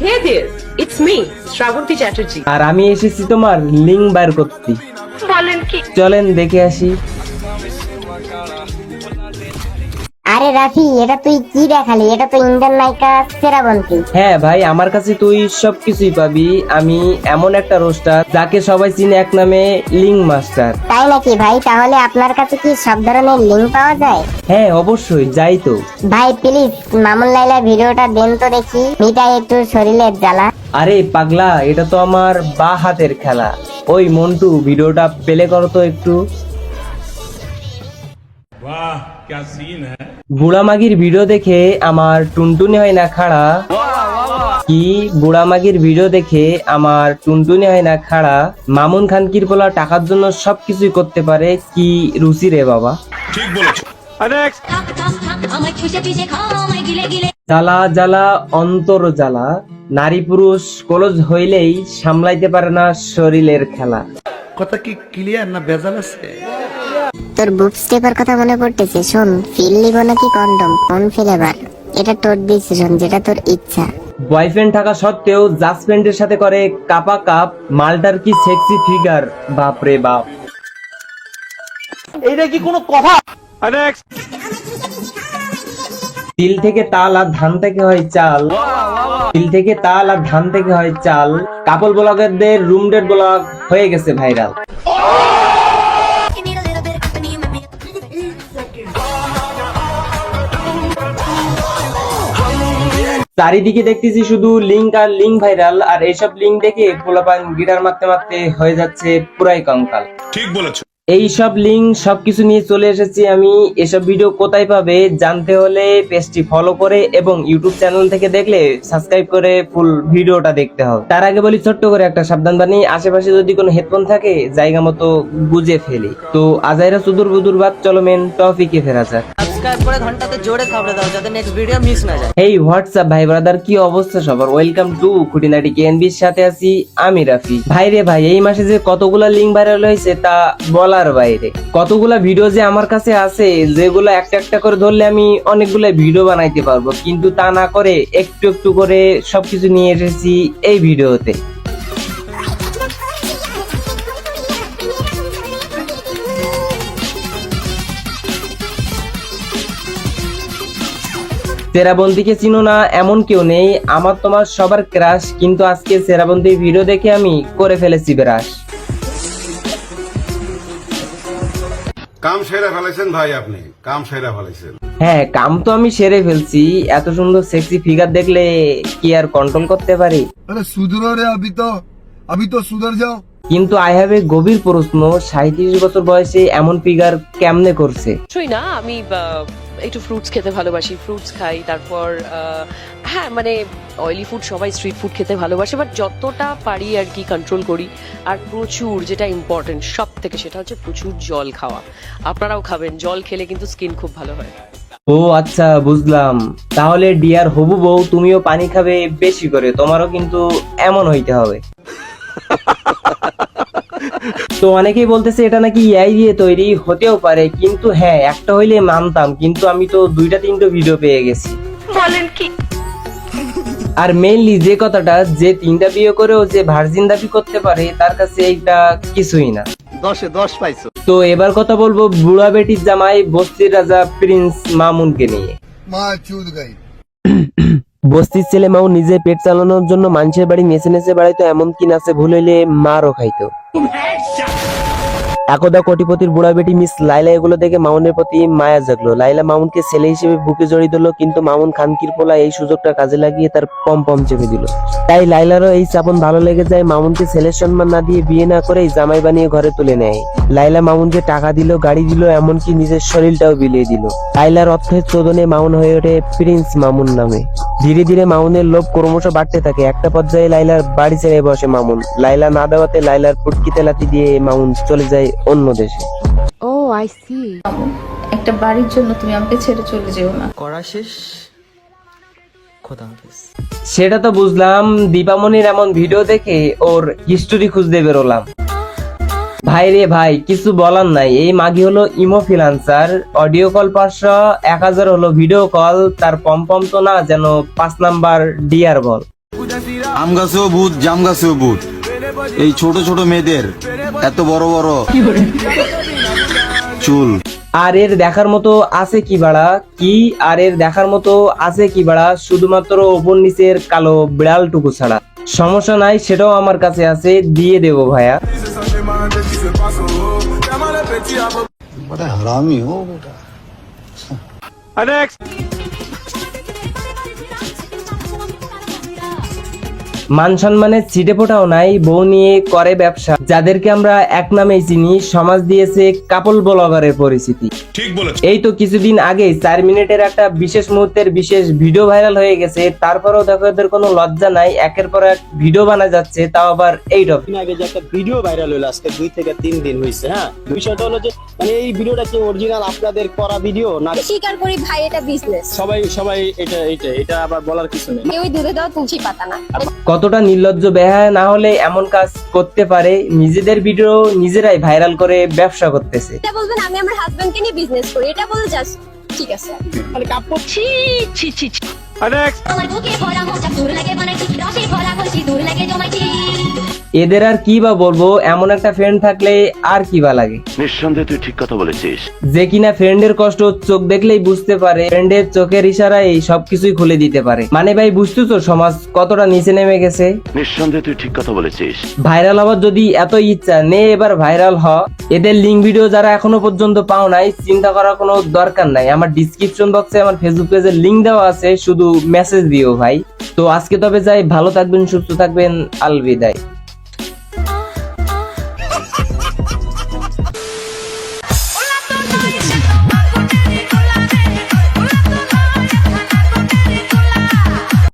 Hey there, it's me, Srabanti Chatterjee. আর আমি এসেছি তোমার লিঙ্ক বার করতে। বলেন কি? চলেন দেখে আসি। আরে রাফি, এটা তুই কি দেখালি? এটা তো ইন্ডিয়ান নায়িকা শ্রাবন্তী। হ্যাঁ ভাই, আমার কাছে তুই সবকিছুই পাবি। আমি এমন একটা রোস্টার যাকে সবাই চিনে এক নামে লিঙ্ক মাস্টার। তাই নাকি ভাই? তাহলে আপনার কাছে কি সব ধরনের লিঙ্ক পাওয়া যায়? হ্যাঁ অবশ্যই, যাই তো। ভাই প্লিজ মামুন লাইলা ভিডিওটা দেন তো দেখি, মিটাই একটু শরীরের জ্বালা। আরে পাগলা, এটা তো আমার বা হাতের খেলা। ওই মন্টু, ভিডিওটা প্লে করো তো একটু। वाह क्या सीन है। বুড়া মাগির ভিডিও দেখে আমার টুনটুনি হয় না খাড়া। কি বুড়া মাগির ভিডিও দেখে আমার টুনটুনি হয় না খাড়া। মামুন খান কিরপোলা টাকার জন্য সবকিছুই করতে পারে, কি রুচি রে বাবা। ठीक बोलेছো। জ্বালা জ্বালা অন্তর জ্বালা, নারী পুরুষ কলজ হইলেই সামলাইতে পারে না শরীরের খেলা। কথা কি ক্লিয়ার না ভেজাল আছে? তোর বুক স্টেপের কথা মনে পড়তেছে। শোন, ফিল নিব নাকি কন্ডম, কোন ফ্লেভার? এটা তোর ডিসিশন, যেটা তোর ইচ্ছা। বয়ফ্রেন্ড থাকা সত্ত্বেও জাজমেন্টের সাথে করে কাপা কাপ, মালটার কি সেক্সি ফিগার, বাপ রে বাপ। এইটা কি কোনো কথা? তিল থেকে তাল আর ধান থেকে হয় চাল। তিল থেকে তাল আর ধান থেকে হয় চাল। কাপল ব্লগারদের রুম ডেট ব্লগ হয়ে গেছে ভাইরাল। চারিদিকে দেখতেছি শুধু লিঙ্ক আর লিঙ্ক ভাইরাল, আর এইসব লিঙ্ক দেখে পোলাপান গিটার মারতে মারতে হয়ে যাচ্ছে পুরাই কঙ্কাল। ठीक बोलेছো। এই সব লিঙ্ক সবকিছু নিয়ে চলে এসেছি আমি। এসব ভিডিও কোথায় পাবে জানতে হলে পেজটি ফলো করে এবং ইউটিউব চ্যানেল থেকে দেখলে সাবস্ক্রাইব করে ফুল ভিডিওটা দেখতে হবে। তার আগে বলি ছোট্ট করে একটা সাবধান বাণী, আশেপাশে যদি কোনো হেডফোন থাকে জায়গা মতো গুজে ফেলি। তো আজাইরা সুদূর বুদুর বাদ, চলো মেন টপিকে ফেরা যাক। সাবস্ক্রাইব করে ঘন্টাতে জোরে খাবড়ে দাও যাতে নেক্সট ভিডিও মিস না যায়। এই হোয়াটসঅ্যাপ ভাই ব্রাদার, কি অবস্থা সবার? ওয়েলকাম টু খুঁটিনাটি কেএনবির সাথে আছি আমি রাফি। ভাই রে ভাই, এই মাসে যে কতগুলা লিঙ্ক ভাইরাল হয়েছে তা বলার বাইরে। কতগুলা ভিডিও যে আমার কাছে আছে যেগুলো একটা একটা করে ধরলে আমি অনেকগুলো ভিডিও বানাইতে পারবো, কিন্তু তা না করে একটু একটু করে সবকিছু নিয়ে এসেছি এই ভিডিওতে। সেরাবন্তীকে চিনো না এমন কেউ নেই, আমার তোমার সবার ক্রাশ, কিন্তু আজকে সেরাবন্তীর ভিডিও দেখে আমি করে ফেলেছি ব্রাশ। কাম সেরা ফেলেছেন ভাই, আপনি কাম সেরা ফেলেছেন। হ্যাঁ, কাম তো আমি সেরে ফেলছি। এত সুন্দর সেক্সি ফিগার দেখলে কি আর কন্ট্রোল করতে পারি? अरे सुधरो रे, अभी तो सुधर जाओ। কিন্তু আই হ্যাভ এ গভীর প্রশ্ন, 37 বছর বয়সে এমন ফিগার কেমনে করছে? নিশ্চয়ই না, আমি একটু ফ্রুটস খেতে ভালোবাসি, ফ্রুটস খাই। তারপর হ্যাঁ মানে অয়েলি ফুড, সবাই স্ট্রিট ফুড খেতে ভালোবাসে, বাট যতটা পারি আর কি কন্ট্রোল করি। আর প্রচুর, যেটা ইম্পর্টেন্ট সব থেকে, সেটা হচ্ছে প্রচুর জল খাওয়া। আপনারাও খাবেন, জল খেলে কিন্তু স্কিন খুব ভালো হয়। ও আচ্ছা, বুঝলাম। তাহলে ডিয়ার হবু বউ, তুমিও পানি খাবে বেশি করে, তোমারও কিন্তু এমন হইতে হবে। তো অনেকেই বলতেছে এটা নাকি এআই দিয়ে তৈরি, হতেও পারে, কিন্তু হ্যাঁ একটা হইলে মানতাম, কিন্তু আমি তো 2-3টা ভিডিও পেয়ে গেছি। বলেন কি? আর মেইনলি যে কথাটা, যে 3টা বিয়ে করেও যে ভার্জিন দাবি করতে পারে তার কাছে এইটা কিছুই না। 10-এ 10 পাইছো। তো এবার কথা বলবো বুড়া বেটির জামাই বস্তির রাজা প্রিন্স মামুনকে নিয়ে। माँ चूद गई। বস্তির ছেলে মামুন নিজে পেট চালানোর জন্য মানুষের বাড়ি নেচে নেচে বেড়াইতো, এমনকি নাচে ভুল হইলে মারও খাইতো। একদা কোটিপতির বুড়া বেটি মিস লাইলা এগুলো দেখে মামুনের প্রতি মায়া জাগলো। লাইলা মামুনকে ছেলে হিসেবে বুকে জড়িয়ে দিল, কিন্তু মামুন খানকির পোলা এই সুযোগটা কাজে লাগিয়ে তার পম পম চেপে দিল। তাই লাইলারও এই চাপন ভালো লেগে যায়, মামুনকে ছেলের সম্মান না দিয়ে বিয়ে না করেই জামাই বানিয়ে ঘরে তুলে নেয়। লাইলা মামুনকে টাকা দিল, গাড়ি দিল, এমনকি নিজের শরীরটাও বিলিয়ে দিল। লাইলার অর্থের চোদনে মামুন হয়ে ওঠে প্রিন্স মামুন নামে। ধীরে ধীরে মামুনের লোভ ক্রমশ বাড়তে থাকে। একটা পর্যায়ে লাইলার বাড়ি ছেড়ে বসে মামুন। লাইলা না দেওয়াতে লাইলার পুটকিতে লাথি দিয়ে মামুন চলে যায় অন্য দেশে। ও আই সি। একটা বাড়ির জন্য তুমি আমাকে ছেড়ে চলে যেও না। করা শেষ, খোদা হাফেজ। সেটা তো বুঝলাম, দীপামণির এমন ভিডিও দেখে ওর হিস্টোরি খুঁজতে বেরোলাম। ভাই রে ভাই, কিছু বলার নাই। এই মাগি হলো ইমোফিলান্সার, অডিও কল 500, 1000 হলো ভিডিও কল। তার পম পম তো না, যেন 5 নাম্বার ডিয়ার বল। আম গাছেও ভূত, জাম গাছেও ভূত। এই ছোট ছোট মেয়েদের এত বড় বড় চুল। আর এর দেখার মতো আছে কি বাড়া, কি আর এর দেখার মতো আছে কি বাড়া, শুধুমাত্র ওপর নিচের কালো বিড়ালটুকু ছাড়া। সমস্যা নাই, সেটাও আমার কাছে আছে, দিয়ে দেবো ভাইয়া। হারামি হো বেটা। মান সম্মানের ছিটে ফোটাও নাই, বউ নিয়ে করে ব্যবসা, যাদেরকে আমরা এক নামেই চিনি। সমাজ দিয়েছে কাপল ব্লগারের পরিচিতি। ঠিক বলেছো। এই তো কিছুদিন আগে 4 মিনিটের একটা বিশেষ মুহূর্তের বিশেষ ভিডিও ভাইরাল হয়ে গেছে, তারপরেও দেখো এদের কোনো লজ্জা নাই, একের পর এক ভিডিও বানা যাচ্ছে, তাও আবার এই টপিক। আগে যে একটা ভিডিও ভাইরাল হলো, আজকে 2 থেকে 3 দিন হয়েছে। হ্যাঁ, বিষয়টা হলো যে মানে এই ভিডিওটা কি অরিজিনাল আপনাদের করা ভিডিও না? স্বীকার করি ভাই, এটা বিজনেস। সবাই এটা আবার বলার কিছু নেই। ওই দুধে দাও তুলসী পাতা না। কতটা নির্লজ্জ বেহায়া না হলে এমন কাজ করতে পারে, নিজেদের ভিডিও নিজেরাই ভাইরাল করে ব্যবসা করতেছে। এটা বলবেন আমি আমার হাজবেন্ডকে নিয়ে বিজনেস করি, এটা বলে জাস্ট ঠিক আছে। মানে কাপ্য ছি ছি ছি ছি। আমার বুকে ভরা মোটা দূর লাগে বানাইছি, রসে ভরা খুশি দূর লাগে জমাইছি। এদের আর কি বা বলবো, এমন একটা ফ্রেন্ড থাকলে আর কি বা লাগে। নিঃসন্দেহে তুই ঠিক কথা বলেছিস। যে কিনা ফ্রেন্ডের কষ্ট চোখ দেখলেই বুঝতে পারে, ফ্রেন্ডের চোখের ইশারায় সবকিছুই খুলে দিতে পারে। মানে ভাই বুঝতেছো সমাজ কতটা নিচে নেমে গেছে। নিঃসন্দেহে তুই ঠিক কথা বলেছিস। ভাইরাল হওয়ার যদি এত ইচ্ছা নে এবার ভাইরাল হ। এদের লিঙ্ক ভিডিও যারা এখনো পর্যন্ত পাও নাই, চিন্তা করার কোনো দরকার নাই, আমার ডিসক্রিপশন বক্সে আমার ফেসবুক পেজের লিঙ্ক দেওয়া আছে, শুধু মেসেজ দিও ভাই। তো আজকে তবে যাই, ভালো থাকবেন, সুস্থ থাকবেন, আলবিদায়।